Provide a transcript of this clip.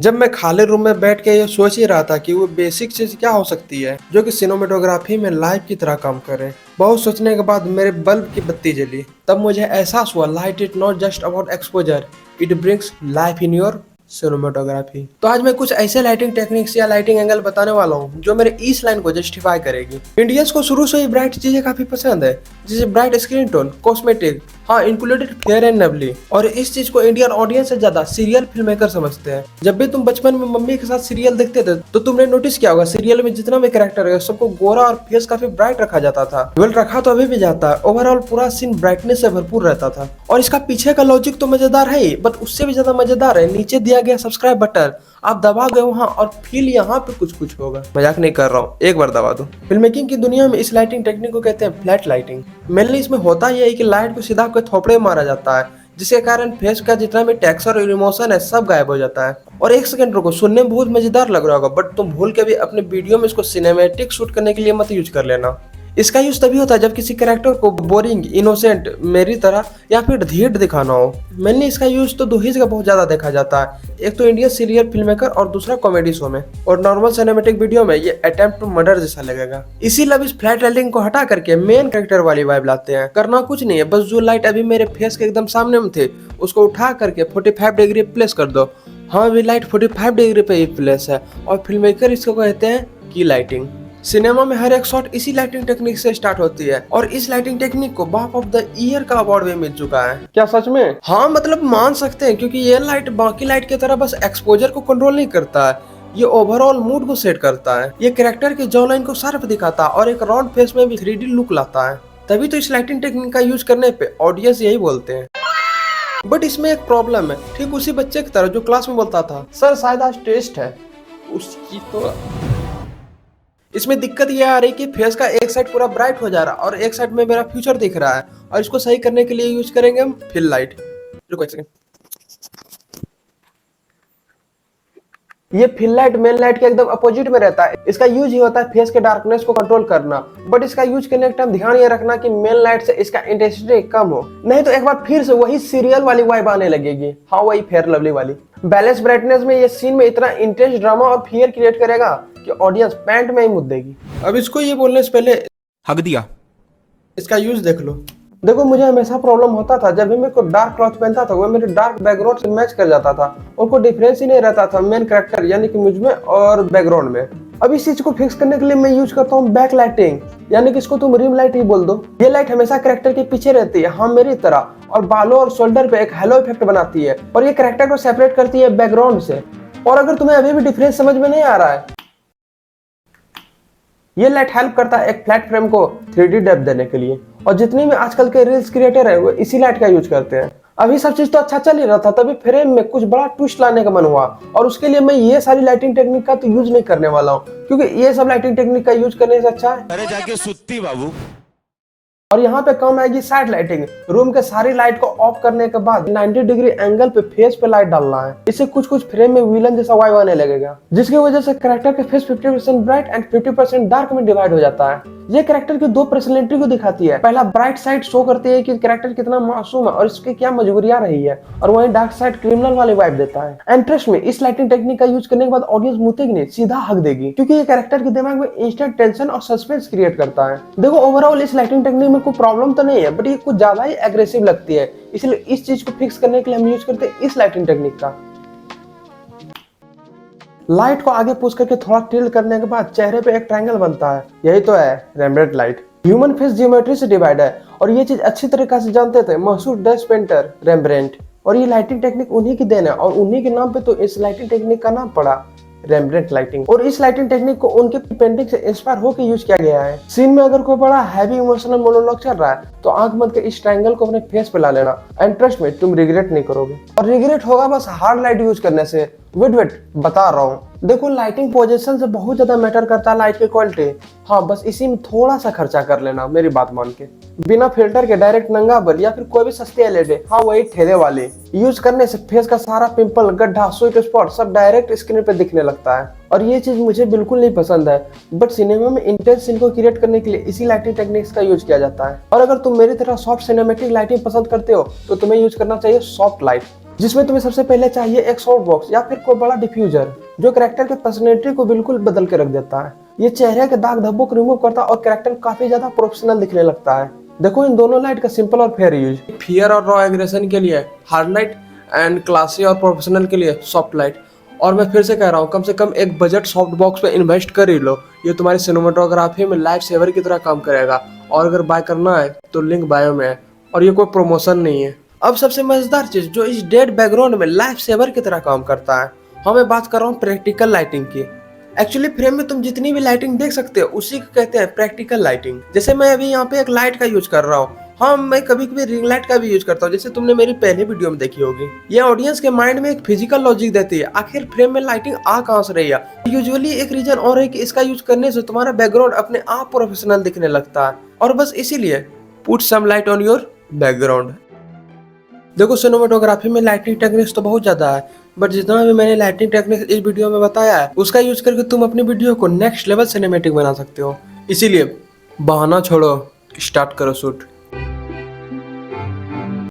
जब मैं खाली रूम में बैठ के ये सोच ही रहा था कि वो बेसिक चीज क्या हो सकती है जो कि सिनेमेटोग्राफी में लाइव की तरह काम करे। बहुत सोचने के बाद मेरे बल्ब की बत्ती जली। तब मुझे एहसास हुआ light is not just about exposure, it brings life in your cinematography. तो आज मैं कुछ ऐसे लाइटिंग टेक्निक्स या लाइटिंग एंगल बताने वाला हूँ जो मेरे इस लाइन को जस्टिफाई करेगी। इंडियंस को शुरू से ही ब्राइट चीजें काफी पसंद है, जैसे ब्राइट स्क्रीन टोन, कॉस्मेटिक, हाँ इंक्लूडेड फेयर एंड लवली। और इस चीज को इंडियन ऑडियंस से ज्यादा सीरियल फिल्म मेकर समझते हैं। जब भी तुम बचपन में मम्मी के साथ सीरियल देखते थे तो तुमने नोटिस किया होगा सीरियल में जितना भी कैरेक्टर है सबको गोरा और फेस काफी ब्राइट रखा जाता था। वेल रखा तो अभी भी जाता है। ओवरऑल पूरा सीन ब्राइटनेस से भरपूर रहता था। और इसका पीछे का लॉजिक तो मजेदार है ही, बट उससे भी ज्यादा मजेदार है नीचे दिया गया सब्सक्राइब बटन। आप दबा गए वहाँ और फील यहाँ पे कुछ कुछ होगा। मजाक नहीं कर रहा हूँ, एक बार दबा दो। फिल्म मेकिंग की दुनिया में इस लाइटिंग टेक्निक को कहते हैं फ्लैट लाइटिंग। मेनली इसमें होता यह है कि लाइट को सीधा आपके थोपड़े में मारा जाता है, जिसके कारण फेस का जितना भी टेक्सचर और इमोशन है सब गायब हो जाता है। और एक सेकंड रुको, सुनने में बहुत मजेदार लग रहा होगा, बट तुम भूल के भी अपने वीडियो में इसको सिनेमैटिक शूट करने के लिए मत यूज कर लेना। इसका यूज तभी होता है जब किसी कैरेक्टर को बोरिंग, इनोसेंट मेरी तरह या फिर धीर दिखाना हो। मैंने इसका यूज तो दो ही जगह बहुत ज्यादा देखा जाता है, एक तो इंडियन सीरियल फिल्म मेकर और दूसरा कॉमेडी शो में। और नॉर्मल सिनेमैटिक वीडियो में ये अटेम्प्ट टू मर्डर जैसा लगेगा। इसीलिए इस फ्लैट लाइटिंग को हटा करके मेन कैरेक्टर वाली वाइब लाते हैं। करना कुछ नहीं है, बस जो लाइट अभी मेरे फेस के एकदम सामने में थे उसको उठा करके 45 डिग्री प्लेस कर दो। हाँ, अभी लाइट 45 डिग्री पे ही प्लेस है और फिल्म मेकर इसको कहते हैं की लाइटिंग। सिनेमा में हर एक शॉट इसी लाइटिंग टेक्निक से स्टार्ट होती है और इस लाइटिंग टेक्निक को बाप ऑफ द ईयर का अवार्ड भी मिल चुका है। क्या सच में? हाँ, मतलब मान सकते हैं, क्योंकि ये लाइट बाकी लाइट की तरह बस एक्सपोजर को कंट्रोल नहीं करता है, ये ओवरऑल मूड को सेट करता है। ये कैरेक्टर की जॉ लाइन को शार्प दिखाता है और एक राउंड फेस में भी 3D लुक लाता है। तभी तो इस लाइटिंग टेक्निक का यूज करने पे ऑडियंस यही बोलते हैं। बट इसमें एक प्रॉब्लम है, ठीक उसी बच्चे की तरह जो क्लास में बोलता था सर शायद आज टेस्ट है, उसकी तो इसमें दिक्कत ये आ रही कि फेस का एक साइड पूरा ब्राइट हो जा रहा है और एक साइड में मेरा फ्यूचर दिख रहा है। और इसको सही करने के लिए यूज करेंगे हम फिल लाइट। रुको एक सेकंड। ये फिल लाइट मेन लाइट के एकदम अपोजिट में रहता है। इसका यूज ही होता है फेस के डार्कनेस को कंट्रोल करना। बट इसका यूज करने के टाइम ध्यान ये रखना कि मेन लाइट से इसका इंटेंसिटी कम हो, नहीं तो एक बार फिर से वही सीरियल वाली वाइब आने लगेगी। हाँ, वही फेयर लवली वाली। बैलेंस ब्राइटनेस में ये सीन में इतना इंटेंस ड्रामा और फियर क्रिएट करेगा कि ऑडियंस पैंट में ही मुद्देगी। अब इसको ये बोलने से पहले हक दिया। इसका यूज देख लो। देखो, मुझे हमेशा प्रॉब्लम होता था जब भी मैं कोई डार्क क्लॉथ पहनता था वो मेरे डार्क बैकग्राउंड से मैच कर जाता था और कोई डिफरेंस ही नहीं रहता था मेन कैरेक्टर यानी कि मुझ में और बैकग्राउंड में। अब इस चीज को फिक्स करने के लिए मैं यूज करता हूँ बैक लाइटिंग, यानी कि इसको तुम रिम लाइट ही बोल दो। ये लाइट हमेशा कैरेक्टर के पीछे रहती है, हाँ मेरी तरह, और बालों और शोल्डर पे एक हेलो इफेक्ट बनाती है और ये कैरेक्टर को सेपरेट करती है बैकग्राउंड से। और अगर तुम्हें अभी भी डिफरेंस समझ में नहीं आ रहा है, ये लाइट हेल्प करता है एक फ्लैट फ्रेम को 3D डेप्थ देने के लिए। और जितनी भी आजकल के रील्स क्रिएटर है वो इसी लाइट का यूज करते हैं। अभी सब चीज तो अच्छा चल ही रहा था, तभी फ्रेम में कुछ बड़ा ट्विस्ट लाने का मन हुआ और उसके लिए मैं ये सारी लाइटिंग टेक्निक का तो यूज नहीं करने वाला हूँ, क्योंकि ये सब लाइटिंग टेक्निक का यूज करने से अच्छा है अरे जाके सुत्ती बाबू। और यहाँ पे काम आएगी साइड लाइटिंग। रूम के सारी लाइट को ऑफ करने के बाद 90 डिग्री एंगल पे फेस पे लाइट डालना है। इससे कुछ कुछ फ्रेम में विलन जैसा वाइब आने लगेगा, जिसकी वजह से कैरेक्टर के फेस 50% ब्राइट एंड 50% डार्क में डिवाइड हो जाता है। ये कैरेक्टर की दो पर्सनैलिटी को दिखाती है। पहला ब्राइट साइड शो करती है कि कैरेक्टर कितना मासूम है और इसकी क्या मजबूरियां रही है, और वहीं डार्क साइड क्रिमिनल वाली वाइब देता है। एंड ट्रस्ट में इस लाइटिंग टेक्निक का यूज करने के बाद ऑडियंस मुतेगी नहीं, सीधा हक देगी, क्योंकि ये कैरेक्टर के दिमाग में इंस्टेंट टेंशन और सस्पेंस क्रिएट करता है। देखो, ओवरऑल इस लाइटिंग टेक्निक में कोई प्रॉब्लम तो नहीं है, बट ये कुछ ज्यादा ही एग्रेसिव लगती है, इसलिए इस चीज को फिक्स करने के लिए हम यूज करते हैं इस लाइटिंग टेक्निक का। लाइट को आगे पुश करके थोड़ा टिल्ट करने के बाद चेहरे पे एक ट्रायंगल बनता है, यही तो है रेम्ब्रांड लाइट। ह्यूमन फेस ज्योमेट्री से डिवाइड है और ये चीज अच्छी तरीके से जानते थे मशहूर डच पेंटर रेम्ब्रांड। और ये लाइटिंग टेक्निक उन्हीं की देन है और उन्हीं के नाम पे तो इस लाइटिंग टेक्निक का नाम पड़ा रेम्ब्रांड लाइटिंग। और इस लाइटिंग टेक्निक को उनके पेंटिंग से इंस्पायर होकर यूज किया गया है। सीन में अगर कोई बड़ा हैवी इमोशनल मोनोलॉग चल रहा है तो आंख बंद के इस ट्रायंगल को अपने फेस पे ला लेना, एंड ट्रस्ट में तुम रिग्रेट नहीं करोगे। और रिग्रेट होगा बस हार्ड लाइट यूज करने से। वेट बता रहा हूँ। देखो, लाइटिंग पोजीशन से बहुत ज्यादा मैटर करता है लाइट की क्वालिटी। हाँ, बस इसी में थोड़ा सा खर्चा कर लेना मेरी बात मान के। बिना फिल्टर के डायरेक्ट नंगा बल या फिर कोई भी सस्ती एलईडी, हाँ वही ठेले वाली, यूज करने से फेस का सारा पिंपल, गड्ढा, स्वीट स्पॉट सब डायरेक्ट स्क्रीन पे दिखने लगता है और ये चीज मुझे बिल्कुल नहीं पसंद है। बट सिनेमा में इंटेंस सीन को क्रिएट करने के लिए इसी लाइटिंग टेक्निक्स का यूज किया जाता है। और अगर तुम मेरी तरह सॉफ्ट सिनेमैटिक लाइटिंग पसंद करते हो तो तुम्हें यूज करना चाहिए सॉफ्ट लाइट। जिसमें तुम्हें सबसे पहले चाहिए एक सॉफ्ट बॉक्स या फिर कोई बड़ा डिफ्यूजर जो कैरेक्टर के पर्सनैलिटी को बिल्कुल बदल के रख देता है। ये चेहरे के दाग धब्बों को रिमूव करता है और कैरेक्टर काफी ज्यादा प्रोफेशनल दिखने लगता है। देखो इन दोनों लाइट का सिंपल और फेयर यूज। फियर और रॉ एग्रेशन के लिए हार्ड लाइट एंड क्लासी और प्रोफेशनल के लिए सॉफ्ट लाइट। और मैं फिर से कह रहा हूँ, कम से कम एक बजट सॉफ्ट बॉक्स पे इन्वेस्ट कर ही लो। ये तुम्हारी सिनेमेटोग्राफी में लाइफ सेवर की तरह काम करेगा। और अगर बाय करना है तो लिंक बायो में है और ये कोई प्रमोशन नहीं है। अब सबसे मजेदार चीज जो इस डेड बैकग्राउंड में लाइफ सेवर की तरह काम करता है, मैं बात कर रहा हूँ प्रैक्टिकल लाइटिंग की। एक्चुअली फ्रेम में तुम जितनी भी लाइटिंग देख सकते हो उसी को कहते हैं प्रैक्टिकल लाइटिंग। जैसे मैं अभी यहाँ पे एक लाइट का यूज कर रहा हूँ। हाँ, मैं कभी कभी रिंग लाइट का भी यूज करता हूँ, जैसे तुमने मेरी पहले वीडियो में देखी होगी। ये ऑडियंस के माइंड में एक फिजिकल लॉजिक देती है, आखिर फ्रेम में लाइटिंग आ कहाँ से रही है। यूजुअली एक रीजन और है कि इसका यूज करने से तुम्हारा बैकग्राउंड अपने आप प्रोफेशनल दिखने लगता है। और बस इसीलिए put some light on your background. देखो सिनेमेटोग्राफी में लाइटिंग टेक्निक्स तो बहुत ज्यादा है, बट जितना भी मैंने लाइटिंग टेक्निक्स इस वीडियो में बताया है उसका यूज करके तुम अपनी वीडियो को नेक्स्ट लेवल सिनेमेटिक बना सकते हो। इसीलिए बहाना छोड़ो, स्टार्ट करो शूट।